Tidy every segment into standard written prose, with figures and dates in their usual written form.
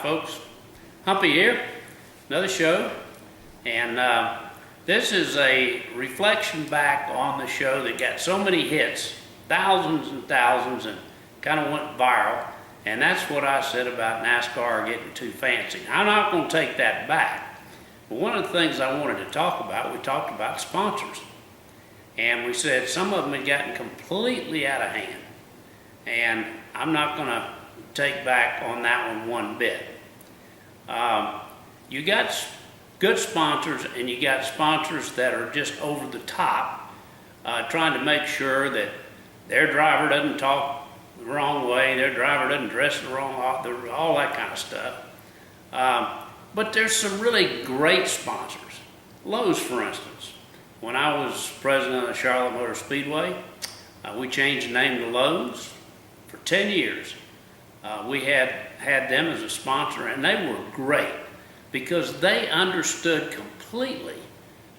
folks, Humpy here, another show, and this is a reflection back on the show that got so many hits, thousands and thousands, and kind of went viral, and that's what I said about NASCAR getting too fancy. I'm not going to take that back, but one of the things I wanted to talk about, we talked about sponsors, and we said some of them had gotten completely out of hand, and I'm not going to take back on that one bit. You got good sponsors, and you got sponsors that are just over the top, trying to make sure that their driver doesn't talk the wrong way, their driver doesn't dress the wrong, all that kind of stuff. But there's some really great sponsors. Lowe's, for instance. When I was president of the Charlotte Motor Speedway, we changed the name to Lowe's for 10 years. We had them as a sponsor, and they were great because they understood completely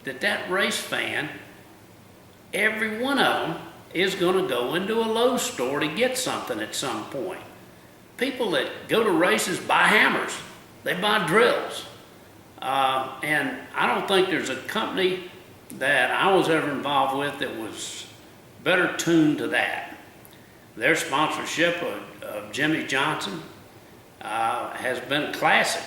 that race fan, every one of them is going to go into a Lowe's store to get something at some point. People that go to races buy hammers, they buy drills, and I don't think there's a company that I was ever involved with that was better tuned to that. Their sponsorship of Jimmy Johnson has been classic.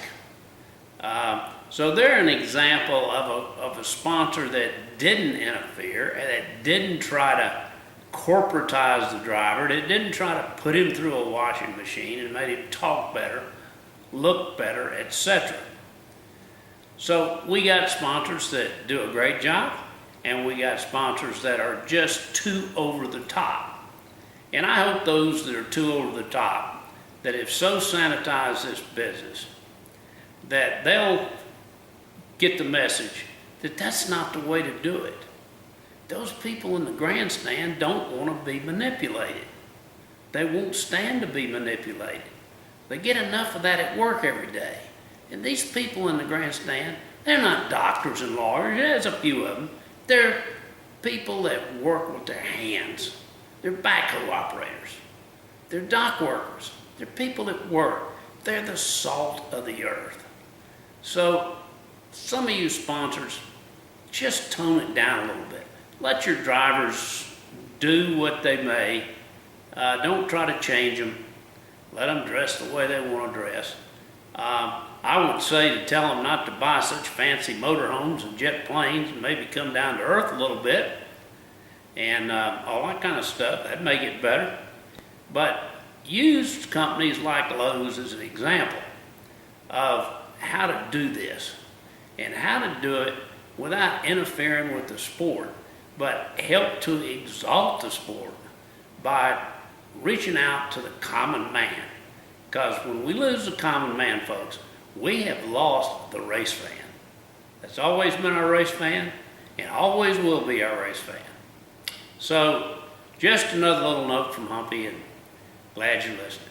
So they're an example of a sponsor that didn't interfere, and that didn't try to corporatize the driver, that didn't try to put him through a washing machine and made him talk better, look better, etc. So we got sponsors that do a great job, and we got sponsors that are just too over the top. And I hope those that are too over the top, that have so sanitized this business, that they'll get the message that that's not the way to do it. Those people in the grandstand don't want to be manipulated. They won't stand to be manipulated. They get enough of that at work every day. And these people in the grandstand, they're not doctors and lawyers. There's a few of them. They're people that work with their hands. They're backhoe operators. They're dock workers. They're people that work. They're the salt of the earth. So some of you sponsors, just tone it down a little bit. Let your drivers do what they may. Don't try to change them. Let them dress the way they want to dress. I would say to tell them not to buy such fancy motorhomes and jet planes and maybe come down to earth a little bit and all that kind of stuff. That'd make it better. But use companies like Lowe's as an example of how to do this and how to do it without interfering with the sport, but help to exalt the sport by reaching out to the common man. Because when we lose the common man, folks, we have lost the race fan. That's always been our race fan and always will be our race fan. So just another little note from Humpy, and glad you're listening.